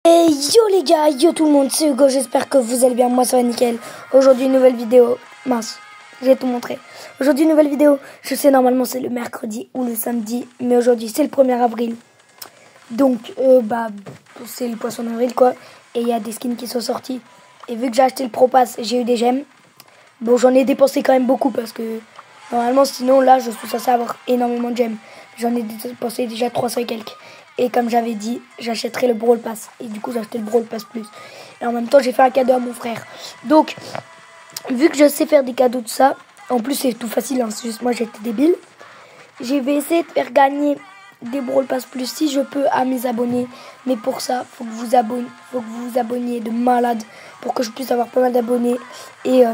Et yo les gars, yo tout le monde, c'est Hugo, j'espère que vous allez bien, moi ça va nickel. Aujourd'hui une nouvelle vidéo, mince, je vais tout montrer. Aujourd'hui une nouvelle vidéo, je sais normalement c'est le mercredi ou le samedi, mais aujourd'hui c'est le 1er avril. Donc c'est le poisson d'avril quoi, et il y a des skins qui sont sortis. Et vu que j'ai acheté le Pro Pass, j'ai eu des gemmes. Bon, j'en ai dépensé quand même beaucoup parce que normalement sinon là je suis censé avoir énormément de gemmes. J'en ai dépensé déjà 300 et quelques. Et comme j'avais dit, j'achèterai le Brawl Pass. Et du coup, j'ai acheté le Brawl Pass Plus. Et en même temps, j'ai fait un cadeau à mon frère. Donc, vu que je sais faire des cadeaux de ça, en plus c'est tout facile, hein, c'est juste moi j'étais débile. Je vais essayer de faire gagner des Brawl Pass Plus si je peux à mes abonnés. Mais pour ça, faut que vous vous abonniez de malade pour que je puisse avoir pas mal d'abonnés. Et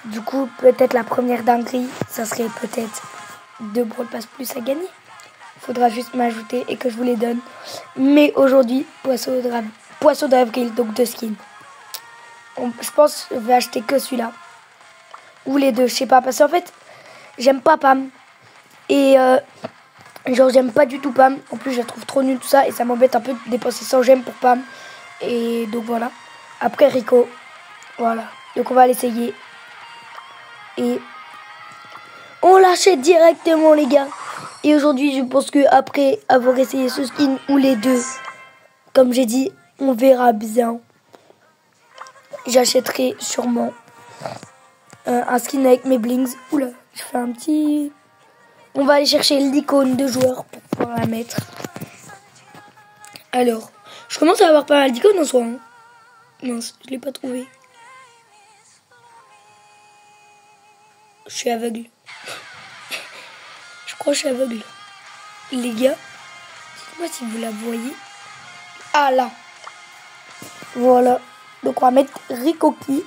du coup, peut-être la première dinguerie, ça serait peut-être 2 Brawl Pass Plus à gagner. Faudra juste m'ajouter et que je vous les donne. Mais aujourd'hui, poisson d'avril, donc 2 skins. Je pense que je vais acheter que celui-là. Ou les deux, je sais pas. Parce qu'en fait, j'aime pas Pam. Et genre, j'aime pas du tout Pam. En plus, je la trouve trop nulle tout ça. Et ça m'embête un peu de dépenser 100 gemmes pour Pam. Et donc voilà. Après Rico. Voilà. Donc on va l'essayer. Et on l'achète directement les gars. Et aujourd'hui, je pense que après avoir essayé ce skin ou les deux, comme j'ai dit, on verra bien. J'achèterai sûrement un skin avec mes blings. Oula, je fais un petit... On va aller chercher l'icône de joueur pour pouvoir la mettre. Alors, je commence à avoir pas mal d'icônes en soi. Hein. Mince, je l'ai pas trouvé. Je suis aveugle. Je crois que je suis aveugle. Les gars, dites-moi si vous la voyez. Ah là. Voilà. Donc on va mettre Ricoki.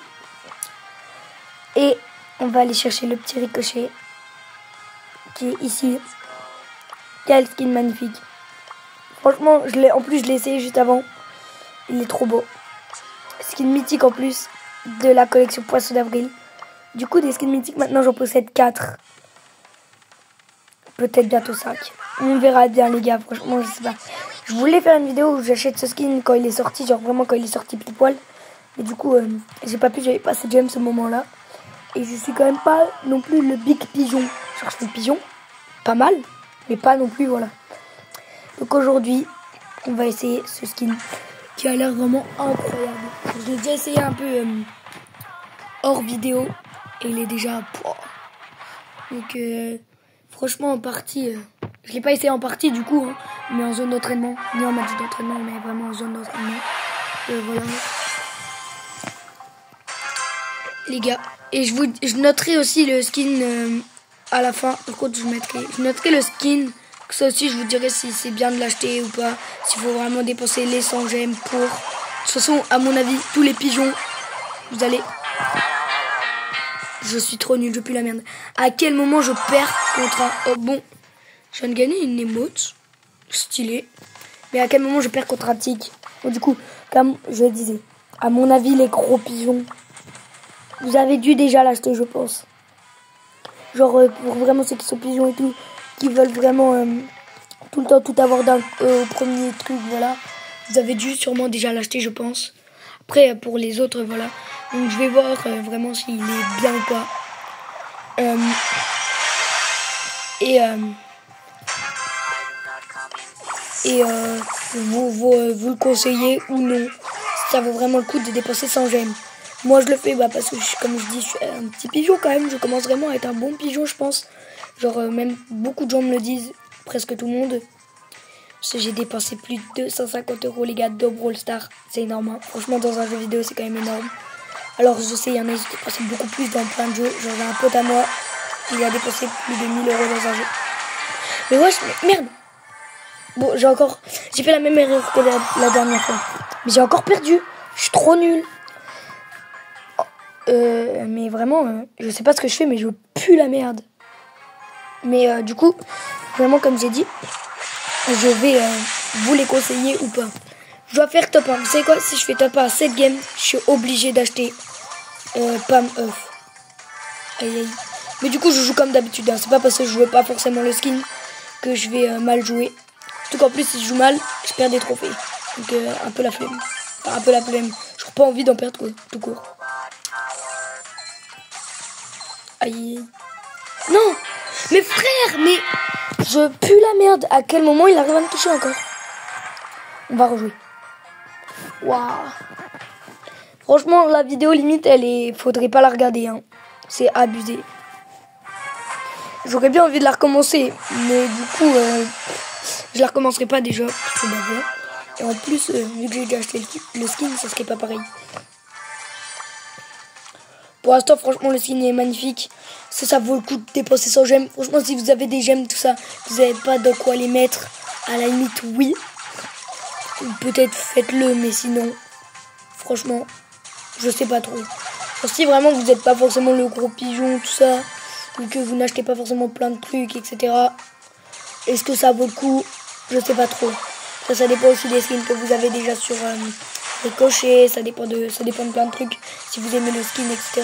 Et on va aller chercher le petit ricochet. Qui est ici. Quel skin magnifique. Franchement, en plus je l'ai essayé juste avant. Il est trop beau. Skin mythique en plus de la collection Poisson d'avril. Du coup des skins mythiques maintenant j'en possède 4. Peut-être bientôt 5. On verra bien les gars, franchement je sais pas. Je voulais faire une vidéo où j'achète ce skin quand il est sorti, genre vraiment quand il est sorti pile poil. Mais du coup j'ai pas pu, j'avais pas assez de gemmes ce moment là. Et je suis quand même pas non plus le big pigeon. Genre je fais le pigeon, pas mal, mais pas non plus voilà. Donc aujourd'hui on va essayer ce skin qui a l'air vraiment incroyable. Je l'ai déjà essayé un peu hors vidéo et il est déjà... Donc franchement en partie, je l'ai pas essayé en partie du coup, hein, mais en zone d'entraînement, ni en match d'entraînement, mais vraiment en zone d'entraînement. Et voilà. Les gars, et je noterai aussi le skin à la fin. Par contre, je noterai le skin. Ça aussi, je vous dirai si c'est bien de l'acheter ou pas. S'il faut vraiment dépenser les 100 gemmes pour. De toute façon, à mon avis, tous les pigeons, vous allez... Je suis trop nul, je pue la merde. À quel moment je perds contre un... Oh bon, je viens de gagner une émote. Stylé. Mais à quel moment je perds contre un tic? Bon, du coup, comme je disais, à mon avis, les gros pigeons, vous avez dû déjà l'acheter, je pense. Genre, pour vraiment ceux qui sont pigeons et tout, qui veulent vraiment tout le temps tout avoir au premier truc, voilà. Vous avez dû sûrement déjà l'acheter, je pense. Après, pour les autres, voilà. Donc je vais voir vraiment s'il est bien ou pas. Vous le conseillez ou non. Si ça vaut vraiment le coup de dépenser 100 gemmes. Moi je le fais parce que comme je dis, je suis un petit pigeon quand même. Je commence vraiment à être un bon pigeon je pense. Genre même beaucoup de gens me le disent. Presque tout le monde. Parce que j'ai dépensé plus de 250 € les gars de Brawl Stars. C'est énorme. Hein. Franchement dans un jeu vidéo c'est quand même énorme. Alors je sais, il y en a qui dépensent beaucoup plus dans plein de jeux. Genre j'ai un pote à moi, il a dépensé plus de 1000 € dans un jeu. Mais wesh, merde. Bon, j'ai fait la même erreur que la dernière fois. Mais j'ai encore perdu. Je suis trop nul. Mais vraiment, je sais pas ce que je fais, mais je pue la merde. Mais du coup, vraiment comme j'ai dit, je vais vous les conseiller ou pas. Je dois faire top 1. Vous savez quoi? Si je fais top 1 à 7 games, je suis obligé d'acheter Pam œuf. Aïe aïe. Mais du coup, je joue comme d'habitude. Hein. C'est pas parce que je veux pas forcément le skin que je vais mal jouer. Surtout qu'en plus, si je joue mal, je perds des trophées. Donc un peu la flemme. Enfin, un peu la flemme. J'aurais pas envie d'en perdre quoi, tout court. Aïe. Non. Mais frère, mais je pue la merde. À quel moment il arrive à me toucher encore? On va rejouer. Waouh. Franchement, la vidéo limite, faudrait pas la regarder. Hein. C'est abusé. J'aurais bien envie de la recommencer, mais du coup, je la recommencerai pas déjà. Parce que, bah, voilà. Et en plus, vu que j'ai déjà acheté le skin, ça serait pas pareil. Pour l'instant, franchement, le skin est magnifique. Ça vaut le coup de dépenser 100 gemmes. Franchement, si vous avez des gemmes, tout ça, vous n'avez pas de quoi les mettre. À la limite, oui. Peut-être faites-le, mais sinon, franchement, je sais pas trop. Alors, si vraiment vous n'êtes pas forcément le gros pigeon, tout ça, ou que vous n'achetez pas forcément plein de trucs, etc. Est-ce que ça vaut le coup? Je sais pas trop. Ça dépend aussi des skins que vous avez déjà sur les cochers. Ça dépend de plein de trucs. Si vous aimez le skin, etc.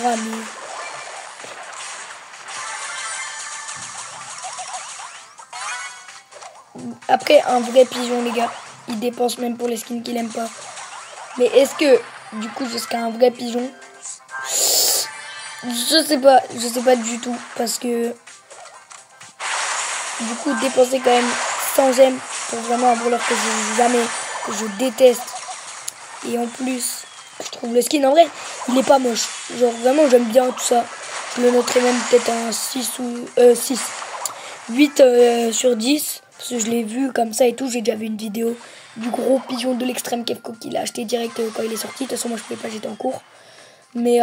Mais... Après, un vrai pigeon, les gars, il dépense même pour les skins qu'il aime pas. Mais est-ce que, du coup, je serai un vrai pigeon? Je sais pas du tout. Parce que, du coup, dépenser quand même 100 gemmes pour vraiment un brawler que je déteste. Et en plus, je trouve le skin, en vrai, il est pas moche. Genre, vraiment, j'aime bien tout ça. Je le noterai même peut-être un 6 ou 8 sur 10. Parce que je l'ai vu comme ça et tout. J'ai déjà vu une vidéo du gros pigeon de l'extrême Kefko qu'il a acheté direct quand il est sorti. De toute façon, moi, je pouvais pas, j'étais en cours. Mais,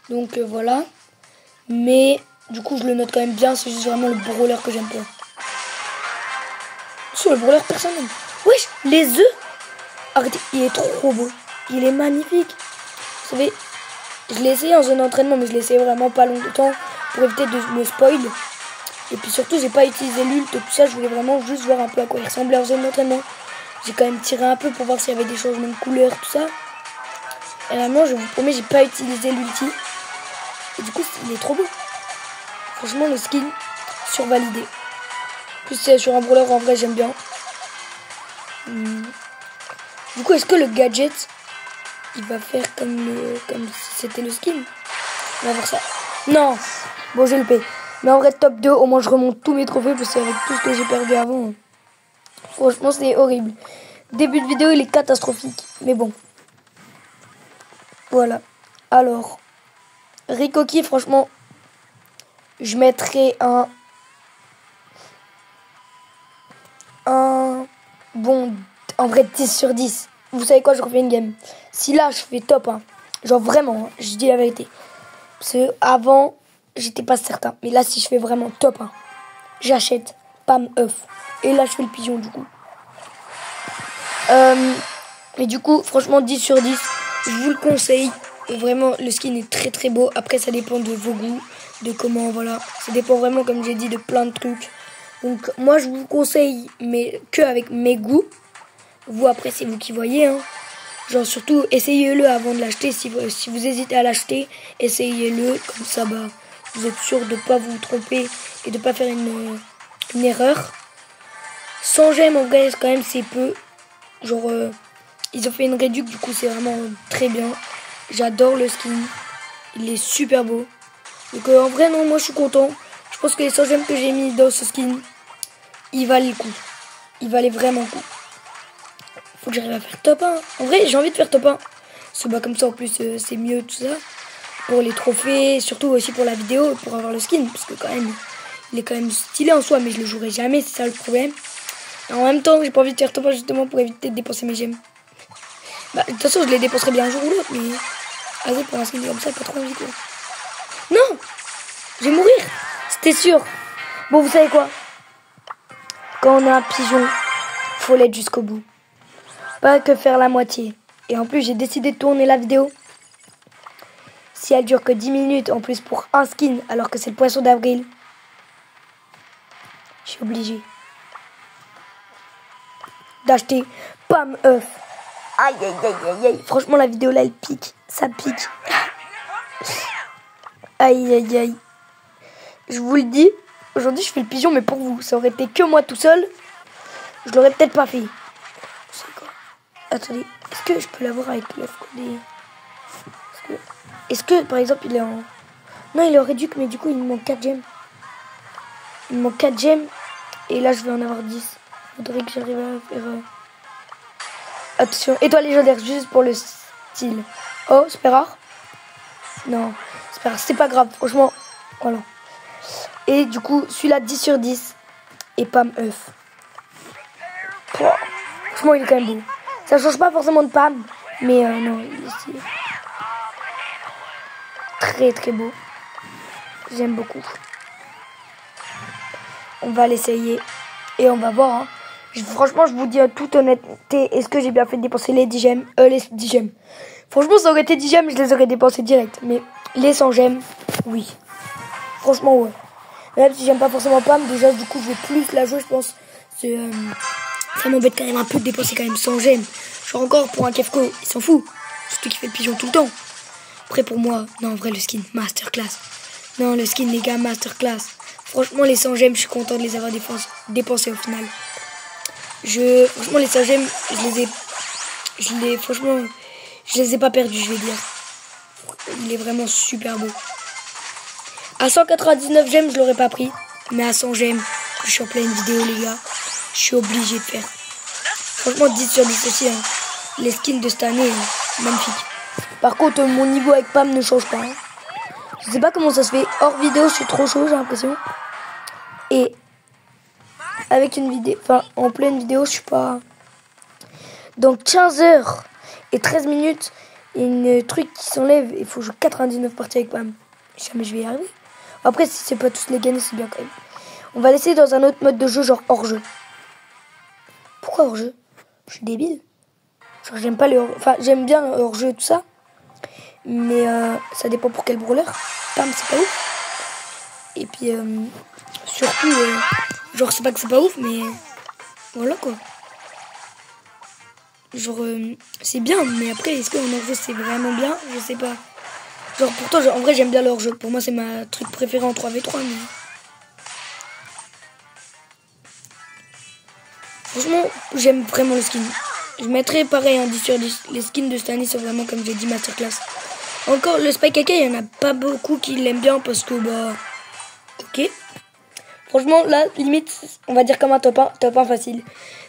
donc, voilà. Mais, du coup, je le note quand même bien. C'est juste vraiment le brawler que j'aime pas. Sur le brawler, personne n'aime. Wesh, les œufs. Arrêtez, il est trop beau. Il est magnifique. Vous savez, je l'ai essayé en zone d'entraînement, mais je l'ai essayé vraiment pas longtemps pour éviter de me spoil. Et puis surtout, j'ai pas utilisé l'ult, tout ça. Je voulais vraiment juste voir un peu à quoi il ressemblait en zone d'entraînement. J'ai quand même tiré un peu pour voir s'il y avait des changements de couleur, tout ça. Et vraiment, je vous promets, j'ai pas utilisé l'ulti. Et du coup, il est trop beau. Franchement, le skin survalidé. En plus, c'est sur un brawler, en vrai, j'aime bien. Du coup, est-ce que le gadget, il va faire comme si c'était le skin? On va voir ça. Non. Bon, j'ai le P. Mais en vrai, top 2, au moins je remonte tous mes trophées parce qu'avec tout ce que j'ai perdu avant, franchement, c'est horrible. Début de vidéo, il est catastrophique. Mais bon. Voilà. Alors, Rikoki, franchement, je mettrais un bon, en vrai, 10 sur 10. Vous savez quoi, je refais une game. Si là, je fais top 1, genre vraiment, je dis la vérité. Parce que avant, j'étais pas certain. Mais là, si je fais vraiment top 1, j'achète Pam œuf. Et là, je fais le pigeon, du coup. Mais du coup, franchement, 10 sur 10, je vous le conseille. Vraiment, le skin est très très beau. Après, ça dépend de vos goûts, de comment, voilà. Ça dépend vraiment, comme j'ai dit, de plein de trucs. Donc, moi, je vous conseille, mais que avec mes goûts. Vous, après, c'est vous qui voyez, hein. Genre, surtout, essayez-le avant de l'acheter. Si vous hésitez à l'acheter, essayez-le. Comme ça, bah, vous êtes sûr de ne pas vous tromper et de ne pas faire une erreur. 100 gemmes, en vrai, quand même, c'est peu. Genre, ils ont fait une réduc, du coup, c'est vraiment très bien. J'adore le skin. Il est super beau. Donc, en vrai, non, moi, je suis content. Je pense que les 100 gemmes que j'ai mis dans ce skin, il valait le coup. Il valait vraiment le coup. Faut que j'arrive à faire top 1. En vrai, j'ai envie de faire top 1. Parce que, bah, comme ça, en plus, c'est mieux, tout ça. Pour les trophées, surtout aussi pour la vidéo, pour avoir le skin. Parce que, quand même, il est quand même stylé en soi, mais je le jouerai jamais, c'est ça le problème. Et en même temps, j'ai pas envie de faire top 1 justement pour éviter de dépenser mes gemmes. Bah, de toute façon, je les dépenserai bien un jour ou l'autre, mais. Vas-y, pour un skin comme ça, pas trop envie, quoi. Non! Je vais mourir! C'était sûr! Bon, vous savez quoi? Quand on a un pigeon, faut l'être jusqu'au bout. Pas que faire la moitié. Et en plus, j'ai décidé de tourner la vidéo. Si elle dure que 10 minutes, en plus pour un skin, alors que c'est le poisson d'avril, je suis obligée d'acheter Pam œuf. Aïe, aïe, aïe, aïe, aïe. Franchement, la vidéo là, elle pique. Ça pique. Aïe, aïe, aïe. Je vous le dis, aujourd'hui, je fais le pigeon, mais pour vous. Ça aurait été que moi tout seul, je l'aurais peut-être pas fait. C'est quoi? Attendez, est-ce que je peux l'avoir avec l'œuf codé? Est-ce que, par exemple, il est en... Non, il est en réduc, mais du coup, il me manque 4 gemmes. Il me manque 4 gemmes. Et là, je vais en avoir 10. Faudrait que j'arrive à faire... Attention, étoile légendaire, juste pour le style. Oh, c'est pas rare. Non, c'est pas grave, franchement. Voilà. Et du coup, celui-là, 10 sur 10. Et Pam œuf. Oh, franchement, il est quand même beau. Ça change pas forcément de Pam. Mais non, il est stylé. Très très beau. J'aime beaucoup. On va l'essayer. Et on va voir. Hein. Franchement, je vous dis en toute honnêteté, est-ce que j'ai bien fait de dépenser les 10 gemmes? Les 10 gemmes. Franchement, ça aurait été 10 gemmes, je les aurais dépensés direct. Mais les 100 gemmes, oui. Franchement, ouais. Même si j'aime pas forcément Pam, déjà, du coup, je vais plus la jouer, je pense. Ça m'embête quand même un peu de dépenser quand même 100 gemmes. Genre encore, pour un Kefko, il s'en fout. Surtout qu'il fait le pigeon tout le temps. Après, pour moi, non, en vrai, le skin, masterclass. Non, le skin, les gars, masterclass. Franchement, les 100 gemmes, je suis content de les avoir dépensés au final. Franchement, les 100 gemmes, franchement, je les ai pas perdus, je vais dire. Il est vraiment super beau. À 199 gemmes, je l'aurais pas pris. Mais à 100 gemmes, je suis en pleine vidéo, les gars. Je suis obligé de faire. Franchement, 10 sur 10 aussi. Hein. Les skins de cette année, hein, magnifique. Par contre, mon niveau avec Pam ne change pas. Hein. Je sais pas comment ça se fait. Hors vidéo, je suis trop chaud, j'ai l'impression. Et avec une vidéo, enfin, en pleine vidéo, je suis pas... Donc, 15 heures et 13 minutes, il y a un truc qui s'enlève. Il faut jouer 99 parties avec Pam. Jamais je vais y arriver. Après, si c'est pas tous les gagner, c'est bien quand même. On va laisser dans un autre mode de jeu, genre hors-jeu. Pourquoi hors-jeu? Je suis débile. Genre, j'aime pas les enfin, j'aime bien hors-jeu et tout ça. Mais ça dépend pour quel brawler. Pam, c'est pas ouf. Et puis, surtout, genre, c'est pas que c'est pas ouf, mais voilà quoi. Genre, c'est bien, mais après, est-ce qu'en hors-jeu c'est vraiment bien? Je sais pas. Genre, pourtant, en vrai, j'aime bien le hors-jeu. Pour moi, c'est ma truc préféré en 3v3. Mais... franchement, j'aime vraiment le skin. Je mettrais pareil un 10 sur 10. Les skins de cette année sont vraiment, comme j'ai dit, masterclass. Encore, le Spike AK, il n'y en a pas beaucoup qui l'aiment bien parce que, bah... ok. Franchement, là, limite, on va dire comme un top 1 facile.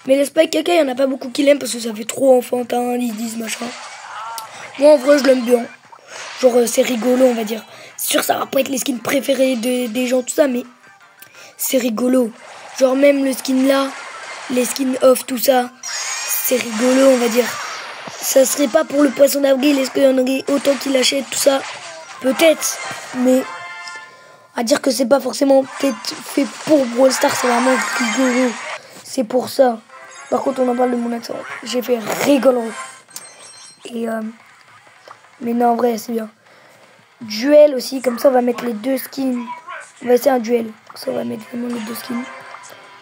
Mais le Spike AK, il n'y en a pas beaucoup qui l'aiment parce que ça fait trop enfantin, ils disent machin. Moi, en vrai, je l'aime bien. Genre, c'est rigolo, on va dire. C'est sûr, ça va pas être les skins préférés des gens, tout ça, mais c'est rigolo. Genre, même le skin là, les skins off, tout ça, c'est rigolo, on va dire. Ça serait pas pour le poisson d'avril, est-ce qu'il y en aurait autant qui l'achètent, tout ça? Peut-être, mais à dire que c'est pas forcément peut-être fait pour Brawl Stars, c'est vraiment rigolo. C'est pour ça. Par contre, on en parle de mon accent. J'ai fait rigolo. Et mais non, en vrai, c'est bien. Duel aussi, comme ça, on va mettre les deux skins. On va essayer un duel. Comme ça, on va mettre vraiment les deux skins.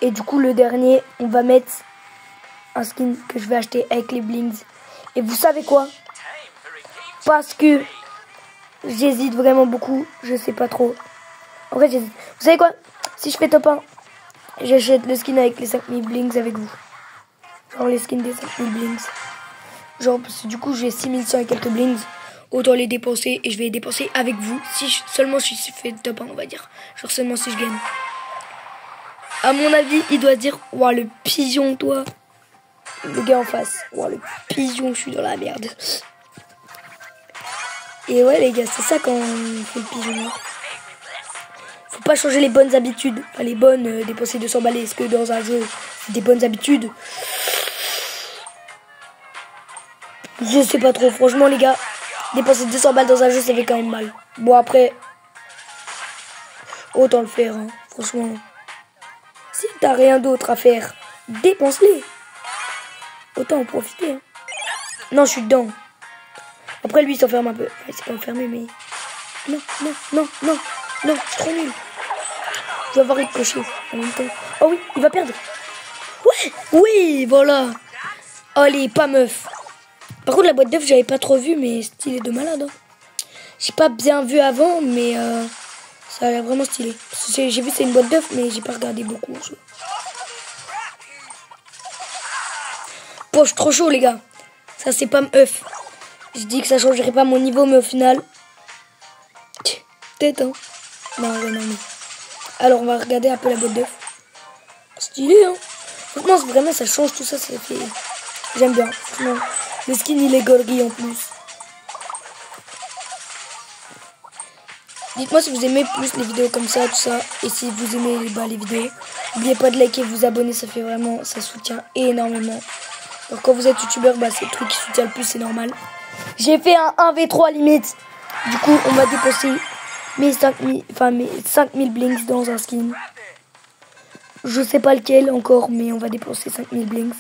Et du coup, le dernier, on va mettre un skin que je vais acheter avec les blings. Et vous savez quoi? Parce que j'hésite vraiment beaucoup. Je sais pas trop. En vrai, j'hésite. Vous savez quoi? Si je fais top 1, j'achète le skin avec les 5000 blings avec vous. Genre les skins des 5000 blings. Genre, parce que du coup, j'ai 6100 et quelques blings. Autant les dépenser et je vais les dépenser avec vous. Seulement si je fais top 1, on va dire. Genre seulement si je gagne. À mon avis, il doit dire, ouah, le pigeon, toi. Le gars en face. Ouah, le pigeon, je suis dans la merde. Et ouais, les gars, c'est ça quand on fait le pigeon. Faut pas changer les bonnes habitudes. Enfin, les bonnes, dépenser 200 balles. Est-ce que dans un jeu, c'est des bonnes habitudes? Je sais pas trop. Franchement, les gars, dépenser 200 balles dans un jeu, ça fait quand même mal. Bon, après, autant le faire, hein, franchement. Si t'as rien d'autre à faire, dépense-les. Autant en profiter. Hein. Non, je suis dedans. Après, lui, il s'enferme un peu. Enfin, il s'est pas enfermé, mais... non, non, non, non, non, je suis trop nul. Je vais avoir une cochée en même temps. Oh oui, il va perdre. Ouais, oui, voilà. Allez, pas meuf. Par contre, la boîte d'œufs, j'avais pas trop vu, mais stylé de malade. Hein. J'ai pas bien vu avant, mais ça a l'air vraiment stylé. J'ai vu c'est une boîte d'œufs, mais j'ai pas regardé beaucoup en jeu. Bon, je suis trop chaud, les gars. Ça, c'est pas œuf. Je dis que ça changerait pas mon niveau, mais au final... Peut-être, hein. Non, non. Alors, on va regarder un peu la boîte d'œuf. Stylé, hein. Franchement, vraiment, ça change tout ça. Ça fait... J'aime bien. Non. Le skin, il est gorgui en plus. Dites-moi si vous aimez plus les vidéos comme ça, tout ça. Et si vous aimez les vidéos, n'oubliez pas de liker et de vous abonner. Ça fait vraiment... Ça soutient énormément. Alors, quand vous êtes youtubeur, c'est le truc qui soutient le plus, c'est normal. J'ai fait un 1v3 limite. Du coup, on va dépenser mes 5000 blinks dans un skin. Je sais pas lequel encore, mais on va dépenser 5000 blinks.